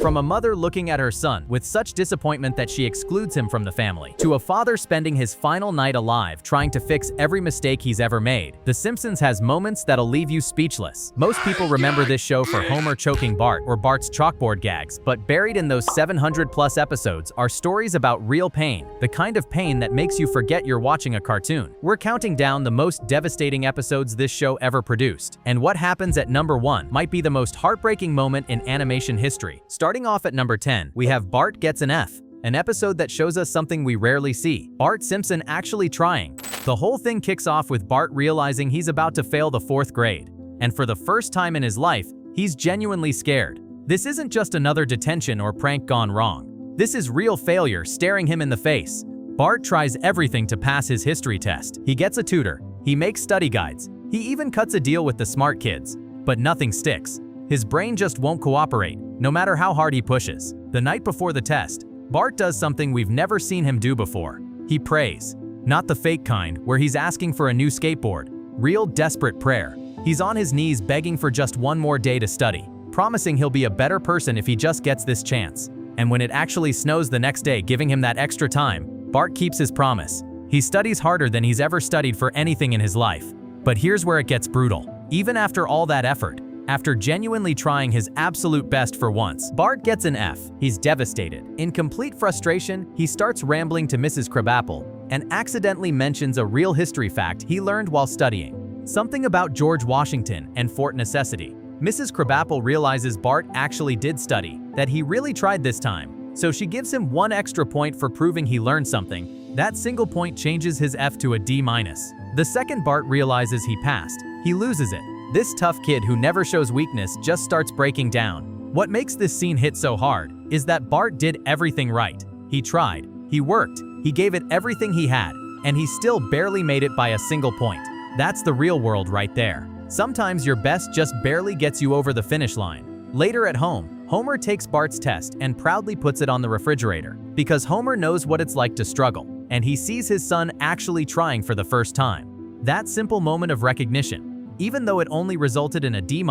From a mother looking at her son with such disappointment that she excludes him from the family, to a father spending his final night alive trying to fix every mistake he's ever made, The Simpsons has moments that'll leave you speechless. Most people remember this show for Homer choking Bart or Bart's chalkboard gags, but buried in those 700+ episodes are stories about real pain, the kind of pain that makes you forget you're watching a cartoon. We're counting down the most devastating episodes this show ever produced, and what happens at number 1 might be the most heartbreaking moment in animation history. Starting off at number 10, we have Bart Gets an F, an episode that shows us something we rarely see: Bart Simpson actually trying. The whole thing kicks off with Bart realizing he's about to fail the 4th grade, and for the first time in his life, he's genuinely scared. This isn't just another detention or prank gone wrong. This is real failure staring him in the face. Bart tries everything to pass his history test. He gets a tutor, he makes study guides, he even cuts a deal with the smart kids, but nothing sticks. His brain just won't cooperate, no matter how hard he pushes. The night before the test, Bart does something we've never seen him do before. He prays. Not the fake kind, where he's asking for a new skateboard. Real desperate prayer. He's on his knees begging for just one more day to study, promising he'll be a better person if he just gets this chance. And when it actually snows the next day, giving him that extra time, Bart keeps his promise. He studies harder than he's ever studied for anything in his life. But here's where it gets brutal. Even after all that effort, after genuinely trying his absolute best for once, Bart gets an F. He's devastated. In complete frustration, he starts rambling to Mrs. Crabapple and accidentally mentions a real history fact he learned while studying. Something about George Washington and Fort Necessity. Mrs. Crabapple realizes Bart actually did study, that he really tried this time, so she gives him 1 extra point for proving he learned something. That single point changes his F to a D-. The second Bart realizes he passed, he loses it. This tough kid who never shows weakness just starts breaking down. What makes this scene hit so hard is that Bart did everything right. He tried, he worked, he gave it everything he had, and he still barely made it by a single point. That's the real world right there. Sometimes your best just barely gets you over the finish line. Later at home, Homer takes Bart's test and proudly puts it on the refrigerator, because Homer knows what it's like to struggle, and he sees his son actually trying for the first time. That simple moment of recognition, even though it only resulted in a D-,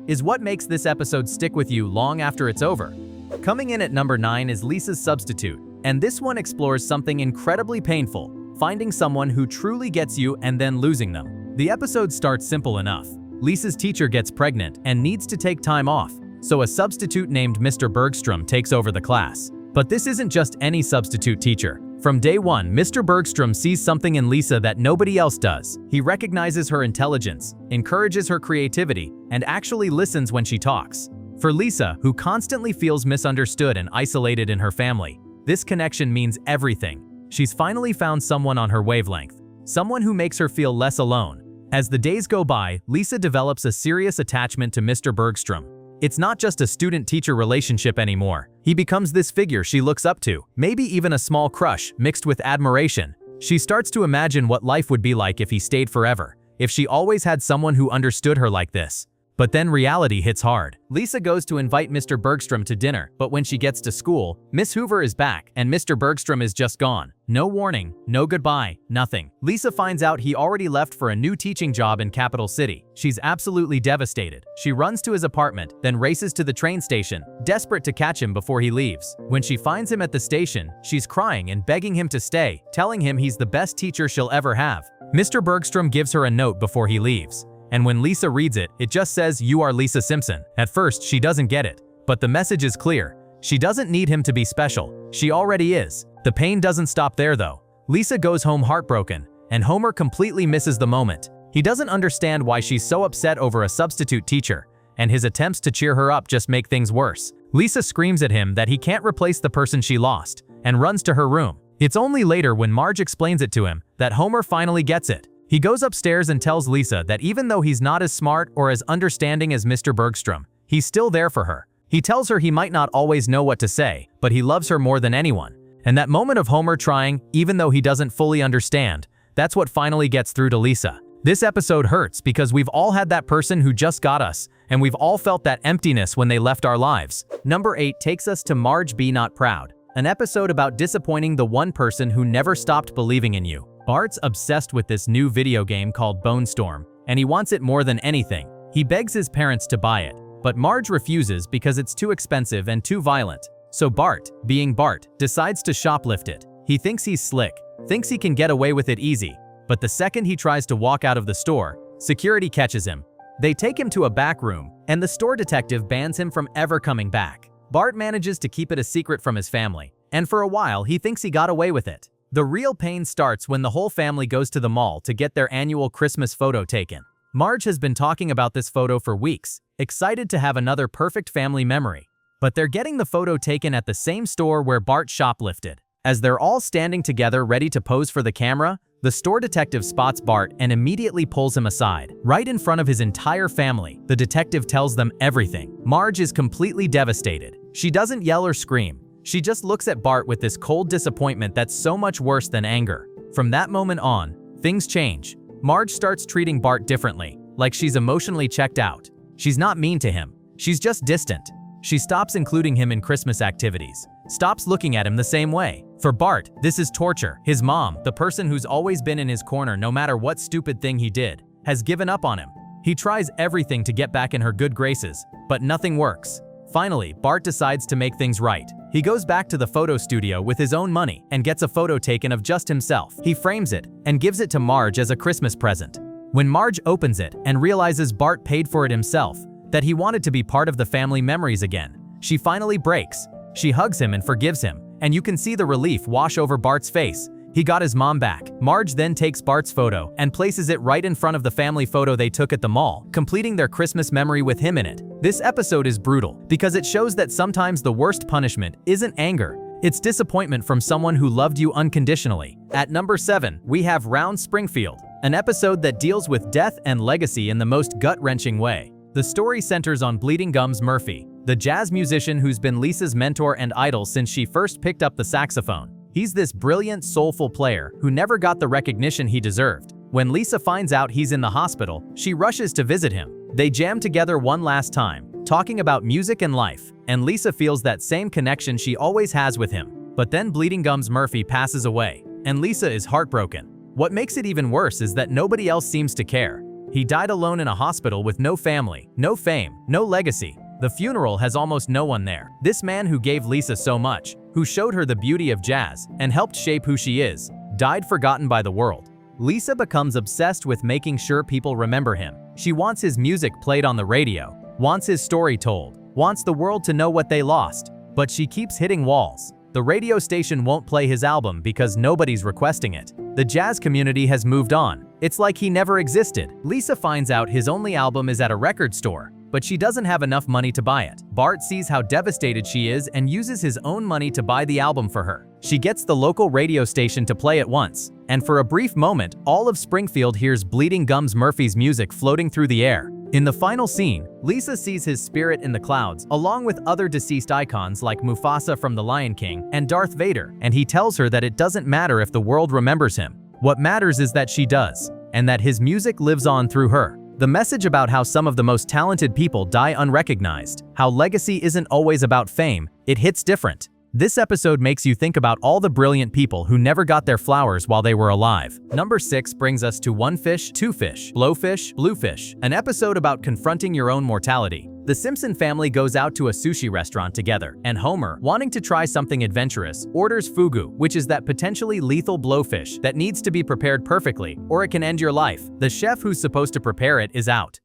is what makes this episode stick with you long after it's over. Coming in at number 9 is Lisa's Substitute, and this one explores something incredibly painful: finding someone who truly gets you and then losing them. The episode starts simple enough. Lisa's teacher gets pregnant and needs to take time off, so a substitute named Mr. Bergstrom takes over the class. But this isn't just any substitute teacher. From day one, Mr. Bergstrom sees something in Lisa that nobody else does. He recognizes her intelligence, encourages her creativity, and actually listens when she talks. For Lisa, who constantly feels misunderstood and isolated in her family, this connection means everything. She's finally found someone on her wavelength, someone who makes her feel less alone. As the days go by, Lisa develops a serious attachment to Mr. Bergstrom. It's not just a student-teacher relationship anymore. He becomes this figure she looks up to, maybe even a small crush mixed with admiration. She starts to imagine what life would be like if he stayed forever, if she always had someone who understood her like this. But then reality hits hard. Lisa goes to invite Mr. Bergstrom to dinner, but when she gets to school, Miss Hoover is back and Mr. Bergstrom is just gone. No warning, no goodbye, nothing. Lisa finds out he already left for a new teaching job in Capital City. She's absolutely devastated. She runs to his apartment, then races to the train station, desperate to catch him before he leaves. When she finds him at the station, she's crying and begging him to stay, telling him he's the best teacher she'll ever have. Mr. Bergstrom gives her a note before he leaves. And when Lisa reads it, it just says, "You are Lisa Simpson." At first, she doesn't get it, but the message is clear. She doesn't need him to be special. She already is. The pain doesn't stop there though. Lisa goes home heartbroken, and Homer completely misses the moment. He doesn't understand why she's so upset over a substitute teacher, and his attempts to cheer her up just make things worse. Lisa screams at him that he can't replace the person she lost, and runs to her room. It's only later, when Marge explains it to him, that Homer finally gets it. He goes upstairs and tells Lisa that even though he's not as smart or as understanding as Mr. Bergstrom, he's still there for her. He tells her he might not always know what to say, but he loves her more than anyone. And that moment of Homer trying, even though he doesn't fully understand, that's what finally gets through to Lisa. This episode hurts because we've all had that person who just got us, and we've all felt that emptiness when they left our lives. Number 8 takes us to Marge Be Not Proud, an episode about disappointing the one person who never stopped believing in you. Bart's obsessed with this new video game called Bone Storm, and he wants it more than anything. He begs his parents to buy it, but Marge refuses because it's too expensive and too violent. So Bart, being Bart, decides to shoplift it. He thinks he's slick, thinks he can get away with it easy, but the second he tries to walk out of the store, security catches him. They take him to a back room, and the store detective bans him from ever coming back. Bart manages to keep it a secret from his family, and for a while he thinks he got away with it. The real pain starts when the whole family goes to the mall to get their annual Christmas photo taken. Marge has been talking about this photo for weeks, excited to have another perfect family memory. But they're getting the photo taken at the same store where Bart shoplifted. As they're all standing together ready to pose for the camera, the store detective spots Bart and immediately pulls him aside. Right in front of his entire family, the detective tells them everything. Marge is completely devastated. She doesn't yell or scream. She just looks at Bart with this cold disappointment that's so much worse than anger. From that moment on, things change. Marge starts treating Bart differently, like she's emotionally checked out. She's not mean to him. She's just distant. She stops including him in Christmas activities, stops looking at him the same way. For Bart, this is torture. His mom, the person who's always been in his corner no matter what stupid thing he did, has given up on him. He tries everything to get back in her good graces, but nothing works. Finally, Bart decides to make things right. He goes back to the photo studio with his own money and gets a photo taken of just himself. He frames it and gives it to Marge as a Christmas present. When Marge opens it and realizes Bart paid for it himself, that he wanted to be part of the family memories again, she finally breaks. She hugs him and forgives him, and you can see the relief wash over Bart's face. He got his mom back. Marge then takes Bart's photo and places it right in front of the family photo they took at the mall, completing their Christmas memory with him in it. This episode is brutal because it shows that sometimes the worst punishment isn't anger, it's disappointment from someone who loved you unconditionally. At number 7, we have Round Springfield, an episode that deals with death and legacy in the most gut-wrenching way. The story centers on Bleeding Gums Murphy, the jazz musician who's been Lisa's mentor and idol since she first picked up the saxophone. He's this brilliant, soulful player who never got the recognition he deserved. When Lisa finds out he's in the hospital, she rushes to visit him. They jam together one last time, talking about music and life, and Lisa feels that same connection she always has with him. But then Bleeding Gums Murphy passes away, and Lisa is heartbroken. What makes it even worse is that nobody else seems to care. He died alone in a hospital with no family, no fame, no legacy. The funeral has almost no one there. This man who gave Lisa so much, who showed her the beauty of jazz and helped shape who she is, died forgotten by the world. Lisa becomes obsessed with making sure people remember him. She wants his music played on the radio, wants his story told, wants the world to know what they lost. But she keeps hitting walls. The radio station won't play his album because nobody's requesting it. The jazz community has moved on. It's like he never existed. Lisa finds out his only album is at a record store, but she doesn't have enough money to buy it. Bart sees how devastated she is and uses his own money to buy the album for her. She gets the local radio station to play it once, and for a brief moment, all of Springfield hears Bleeding Gums Murphy's music floating through the air. In the final scene, Lisa sees his spirit in the clouds, along with other deceased icons like Mufasa from The Lion King and Darth Vader, and he tells her that it doesn't matter if the world remembers him. What matters is that she does, and that his music lives on through her. The message about how some of the most talented people die unrecognized, how legacy isn't always about fame, it hits different. This episode makes you think about all the brilliant people who never got their flowers while they were alive. Number 6 brings us to One Fish, Two Fish, Blowfish, Bluefish, an episode about confronting your own mortality. The Simpson family goes out to a sushi restaurant together, and Homer, wanting to try something adventurous, orders fugu, which is that potentially lethal blowfish that needs to be prepared perfectly, or it can end your life. The chef who's supposed to prepare it is out,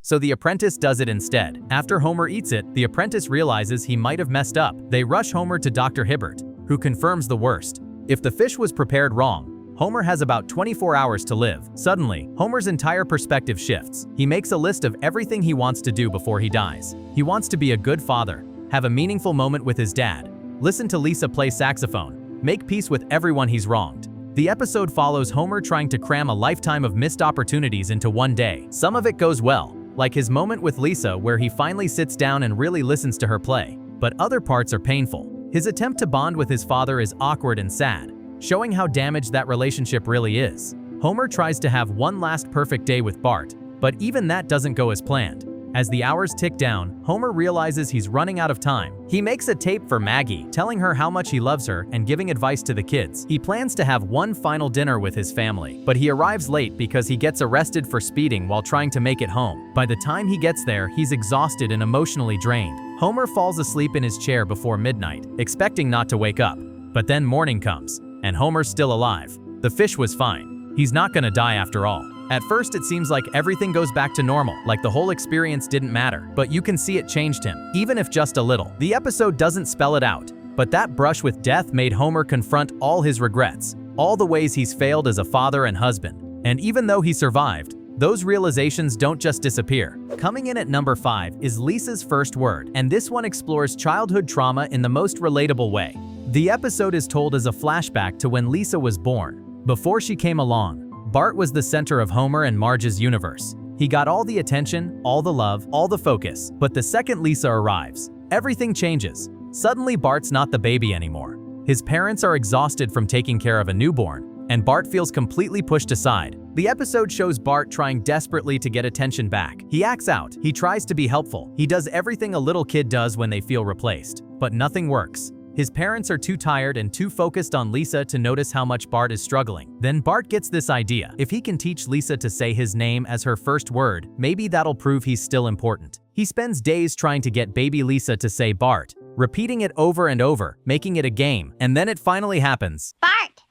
so the apprentice does it instead. After Homer eats it, the apprentice realizes he might have messed up. They rush Homer to Dr. Hibbert, who confirms the worst. If the fish was prepared wrong, Homer has about 24 hours to live. Suddenly, Homer's entire perspective shifts. He makes a list of everything he wants to do before he dies. He wants to be a good father, have a meaningful moment with his dad, listen to Lisa play saxophone, make peace with everyone he's wronged. The episode follows Homer trying to cram a lifetime of missed opportunities into one day. Some of it goes well, like his moment with Lisa where he finally sits down and really listens to her play. But other parts are painful. His attempt to bond with his father is awkward and sad, showing how damaged that relationship really is. Homer tries to have one last perfect day with Bart, but even that doesn't go as planned. As the hours tick down, Homer realizes he's running out of time. He makes a tape for Maggie, telling her how much he loves her and giving advice to the kids. He plans to have one final dinner with his family, but he arrives late because he gets arrested for speeding while trying to make it home. By the time he gets there, he's exhausted and emotionally drained. Homer falls asleep in his chair before midnight, expecting not to wake up. But then morning comes, and Homer's still alive. The fish was fine. He's not gonna die after all. At first, it seems like everything goes back to normal, like the whole experience didn't matter, but you can see it changed him, even if just a little. The episode doesn't spell it out, but that brush with death made Homer confront all his regrets, all the ways he's failed as a father and husband. And even though he survived, those realizations don't just disappear. Coming in at number 5 is Lisa's First Word, and this one explores childhood trauma in the most relatable way. The episode is told as a flashback to when Lisa was born. Before she came along, Bart was the center of Homer and Marge's universe. He got all the attention, all the love, all the focus. But the second Lisa arrives, everything changes. Suddenly Bart's not the baby anymore. His parents are exhausted from taking care of a newborn, and Bart feels completely pushed aside. The episode shows Bart trying desperately to get attention back. He acts out, he tries to be helpful, he does everything a little kid does when they feel replaced. But nothing works. His parents are too tired and too focused on Lisa to notice how much Bart is struggling. Then Bart gets this idea. If he can teach Lisa to say his name as her first word, maybe that'll prove he's still important. He spends days trying to get baby Lisa to say Bart, repeating it over and over, making it a game, and then it finally happens. Bart!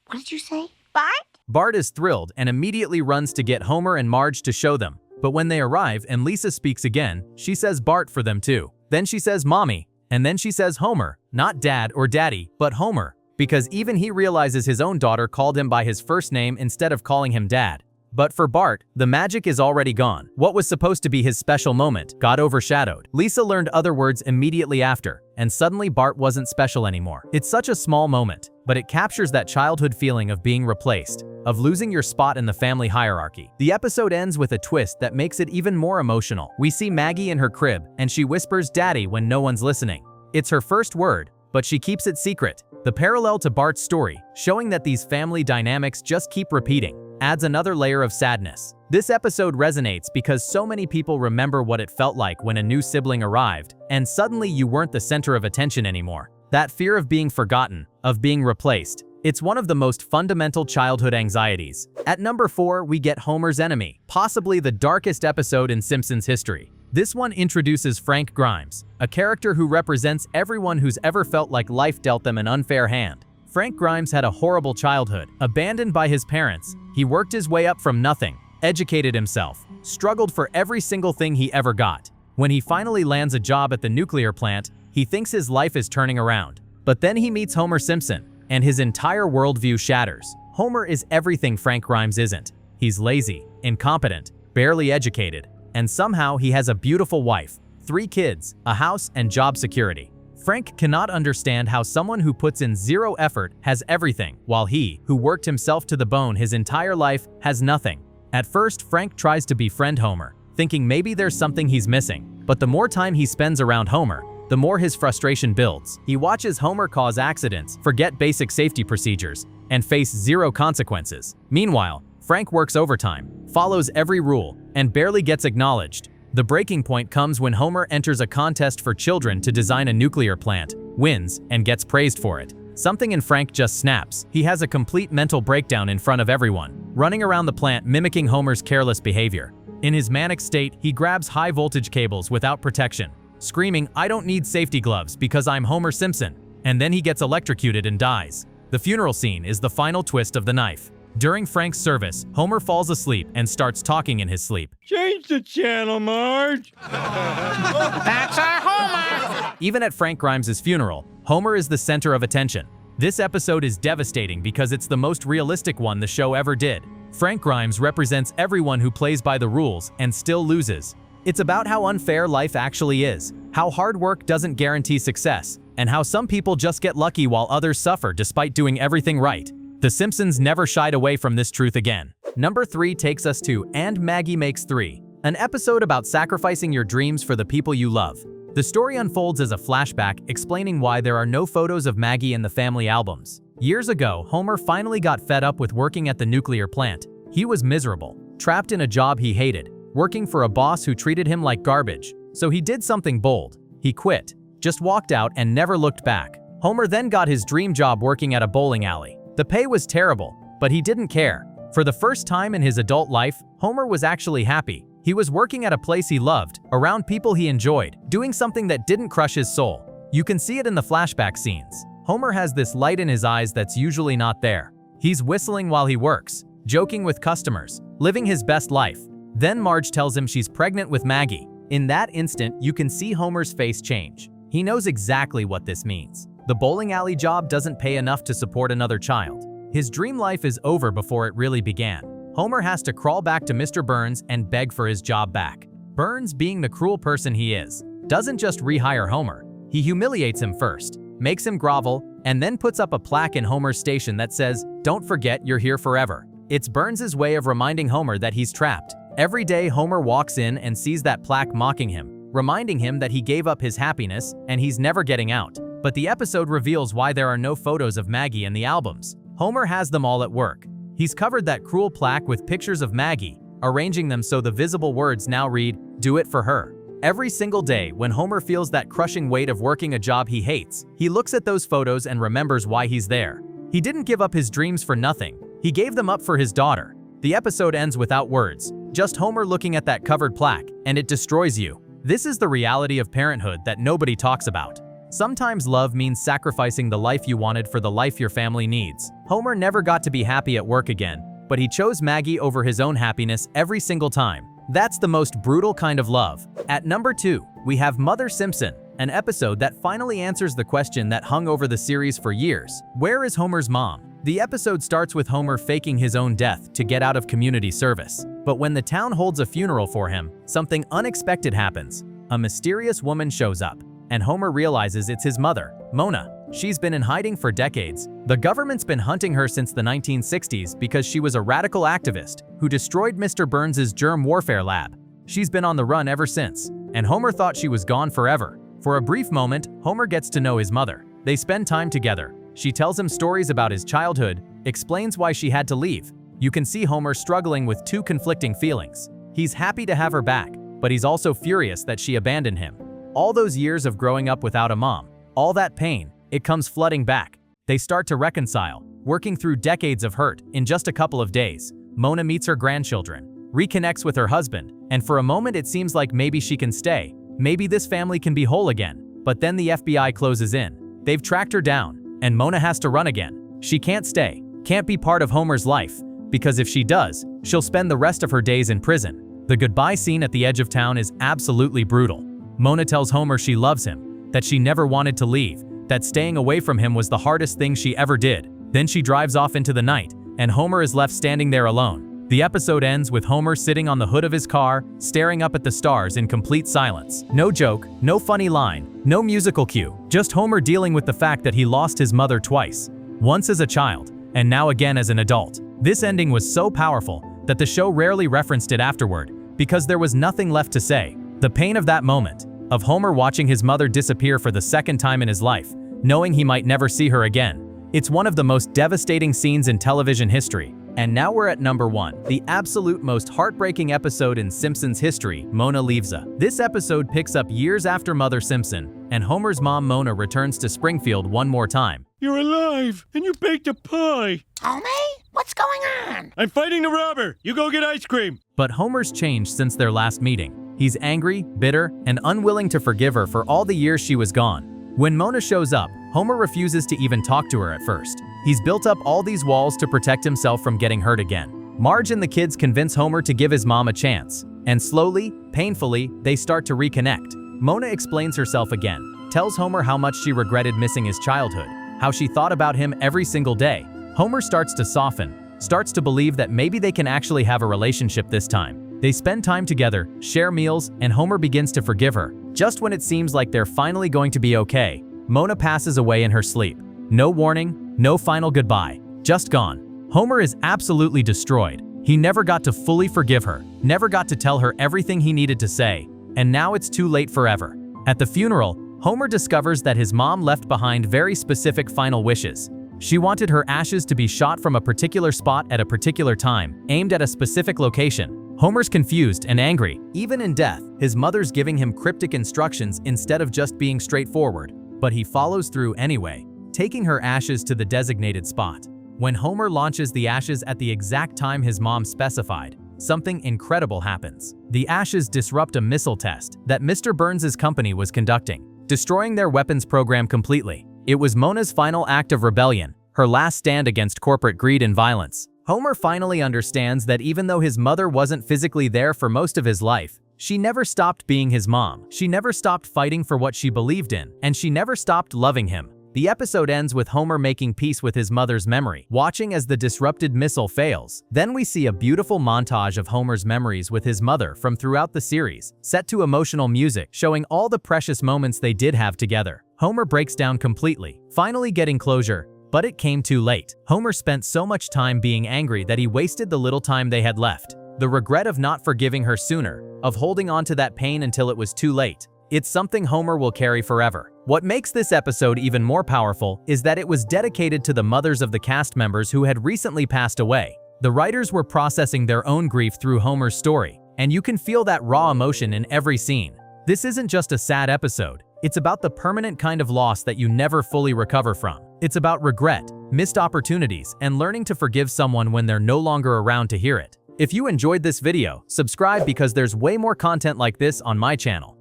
What did you say? Bart? Bart is thrilled and immediately runs to get Homer and Marge to show them. But when they arrive and Lisa speaks again, she says Bart for them too. Then she says Mommy. And then she says Homer, not Dad or Daddy, but Homer, because even he realizes his own daughter called him by his first name instead of calling him Dad. But for Bart, the magic is already gone. What was supposed to be his special moment got overshadowed. Lisa learned other words immediately after, and suddenly Bart wasn't special anymore. It's such a small moment, but it captures that childhood feeling of being replaced, of losing your spot in the family hierarchy. The episode ends with a twist that makes it even more emotional. We see Maggie in her crib, and she whispers Daddy when no one's listening. It's her first word, but she keeps it secret. The parallel to Bart's story, showing that these family dynamics just keep repeating, adds another layer of sadness. This episode resonates because so many people remember what it felt like when a new sibling arrived, and suddenly you weren't the center of attention anymore. That fear of being forgotten, of being replaced, it's one of the most fundamental childhood anxieties. At number 4, we get Homer's Enemy, possibly the darkest episode in Simpsons history. This one introduces Frank Grimes, a character who represents everyone who's ever felt like life dealt them an unfair hand. Frank Grimes had a horrible childhood. Abandoned by his parents, he worked his way up from nothing, educated himself, struggled for every single thing he ever got. When he finally lands a job at the nuclear plant, he thinks his life is turning around. But then he meets Homer Simpson, and his entire worldview shatters. Homer is everything Frank Grimes isn't. He's lazy, incompetent, barely educated, and somehow he has a beautiful wife, 3 kids, a house, and job security. Frank cannot understand how someone who puts in 0 effort has everything, while he, who worked himself to the bone his entire life, has nothing. At first, Frank tries to befriend Homer, thinking maybe there's something he's missing. But the more time he spends around Homer, the more his frustration builds. He watches Homer cause accidents, forget basic safety procedures, and face 0 consequences. Meanwhile, Frank works overtime, follows every rule, and barely gets acknowledged. The breaking point comes when Homer enters a contest for children to design a nuclear plant, wins, and gets praised for it. Something in Frank just snaps. He has a complete mental breakdown in front of everyone, running around the plant mimicking Homer's careless behavior. In his manic state, he grabs high-voltage cables without protection, screaming, "I don't need safety gloves because I'm Homer Simpson," and then he gets electrocuted and dies. The funeral scene is the final twist of the knife. During Frank's service, Homer falls asleep and starts talking in his sleep. Change the channel, Marge. That's our Homer! Even at Frank Grimes' funeral, Homer is the center of attention. This episode is devastating because it's the most realistic one the show ever did. Frank Grimes represents everyone who plays by the rules and still loses. It's about how unfair life actually is, how hard work doesn't guarantee success, and how some people just get lucky while others suffer despite doing everything right. The Simpsons never shied away from this truth again. Number 3 takes us to And Maggie Makes 3, an episode about sacrificing your dreams for the people you love. The story unfolds as a flashback explaining why there are no photos of Maggie in the family albums. Years ago, Homer finally got fed up with working at the nuclear plant. He was miserable, trapped in a job he hated, working for a boss who treated him like garbage. So he did something bold. He quit, just walked out and never looked back. Homer then got his dream job working at a bowling alley. The pay was terrible, but he didn't care. For the first time in his adult life, Homer was actually happy. He was working at a place he loved, around people he enjoyed, doing something that didn't crush his soul. You can see it in the flashback scenes. Homer has this light in his eyes that's usually not there. He's whistling while he works, joking with customers, living his best life. Then Marge tells him she's pregnant with Maggie. In that instant, you can see Homer's face change. He knows exactly what this means. The bowling alley job doesn't pay enough to support another child. His dream life is over before it really began. Homer has to crawl back to Mr. Burns and beg for his job back. Burns, being the cruel person he is, doesn't just rehire Homer. He humiliates him first, makes him grovel, and then puts up a plaque in Homer's station that says, "Don't forget you're here forever." It's Burns' way of reminding Homer that he's trapped. Every day Homer walks in and sees that plaque mocking him, reminding him that he gave up his happiness and he's never getting out. But the episode reveals why there are no photos of Maggie in the albums. Homer has them all at work. He's covered that cruel plaque with pictures of Maggie, arranging them so the visible words now read, "Do it for her." Every single day, when Homer feels that crushing weight of working a job he hates, he looks at those photos and remembers why he's there. He didn't give up his dreams for nothing. He gave them up for his daughter. The episode ends without words, just Homer looking at that covered plaque, and it destroys you. This is the reality of parenthood that nobody talks about. Sometimes love means sacrificing the life you wanted for the life your family needs. Homer never got to be happy at work again, but he chose Maggie over his own happiness every single time. That's the most brutal kind of love. At number 2, we have Mother Simpson, an episode that finally answers the question that hung over the series for years. Where is Homer's mom? The episode starts with Homer faking his own death to get out of community service. But when the town holds a funeral for him, something unexpected happens. A mysterious woman shows up, and Homer realizes it's his mother, Mona. She's been in hiding for decades. The government's been hunting her since the 1960s because she was a radical activist who destroyed Mr. Burns' germ warfare lab. She's been on the run ever since, and Homer thought she was gone forever. For a brief moment, Homer gets to know his mother. They spend time together. She tells him stories about his childhood, explains why she had to leave. You can see Homer struggling with two conflicting feelings. He's happy to have her back, but he's also furious that she abandoned him. All those years of growing up without a mom, all that pain, it comes flooding back. They start to reconcile, working through decades of hurt in just a couple of days. Mona meets her grandchildren, reconnects with her husband, and for a moment it seems like maybe she can stay. Maybe this family can be whole again. But then the FBI closes in. They've tracked her down, and Mona has to run again. She can't stay, can't be part of Homer's life, because if she does, she'll spend the rest of her days in prison. The goodbye scene at the edge of town is absolutely brutal. Mona tells Homer she loves him, that she never wanted to leave, that staying away from him was the hardest thing she ever did. Then she drives off into the night, and Homer is left standing there alone. The episode ends with Homer sitting on the hood of his car, staring up at the stars in complete silence. No joke, no funny line, no musical cue, just Homer dealing with the fact that he lost his mother twice. Once as a child, and now again as an adult. This ending was so powerful that the show rarely referenced it afterward, because there was nothing left to say. The pain of that moment, of Homer watching his mother disappear for the second time in his life, knowing he might never see her again. It's one of the most devastating scenes in television history. And now we're at number 1, the absolute most heartbreaking episode in Simpsons history, Mona Leaves. This episode picks up years after Mother Simpson, and Homer's mom Mona returns to Springfield one more time. You're alive, and you baked a pie. Homie? What's going on? I'm fighting the robber. You go get ice cream. But Homer's changed since their last meeting. He's angry, bitter, and unwilling to forgive her for all the years she was gone. When Mona shows up, Homer refuses to even talk to her at first. He's built up all these walls to protect himself from getting hurt again. Marge and the kids convince Homer to give his mom a chance. And slowly, painfully, they start to reconnect. Mona explains herself again, tells Homer how much she regretted missing his childhood, how she thought about him every single day. Homer starts to soften, starts to believe that maybe they can actually have a relationship this time. They spend time together, share meals, and Homer begins to forgive her. Just when it seems like they're finally going to be okay, Mona passes away in her sleep. No warning, no final goodbye, just gone. Homer is absolutely destroyed. He never got to fully forgive her, never got to tell her everything he needed to say, and now it's too late forever. At the funeral, Homer discovers that his mom left behind very specific final wishes. She wanted her ashes to be shot from a particular spot at a particular time, aimed at a specific location. Homer's confused and angry. Even in death, his mother's giving him cryptic instructions instead of just being straightforward. But he follows through anyway, taking her ashes to the designated spot. When Homer launches the ashes at the exact time his mom specified, something incredible happens. The ashes disrupt a missile test that Mr. Burns' company was conducting, destroying their weapons program completely. It was Mona's final act of rebellion, her last stand against corporate greed and violence. Homer finally understands that even though his mother wasn't physically there for most of his life, she never stopped being his mom. She never stopped fighting for what she believed in, and she never stopped loving him. The episode ends with Homer making peace with his mother's memory, watching as the disrupted missile fails. Then we see a beautiful montage of Homer's memories with his mother from throughout the series, set to emotional music, showing all the precious moments they did have together. Homer breaks down completely, finally getting closure, but it came too late. Homer spent so much time being angry that he wasted the little time they had left. The regret of not forgiving her sooner, of holding on to that pain until it was too late. It's something Homer will carry forever. What makes this episode even more powerful is that it was dedicated to the mothers of the cast members who had recently passed away. The writers were processing their own grief through Homer's story, and you can feel that raw emotion in every scene. This isn't just a sad episode. It's about the permanent kind of loss that you never fully recover from. It's about regret, missed opportunities, and learning to forgive someone when they're no longer around to hear it. If you enjoyed this video, subscribe because there's way more content like this on my channel.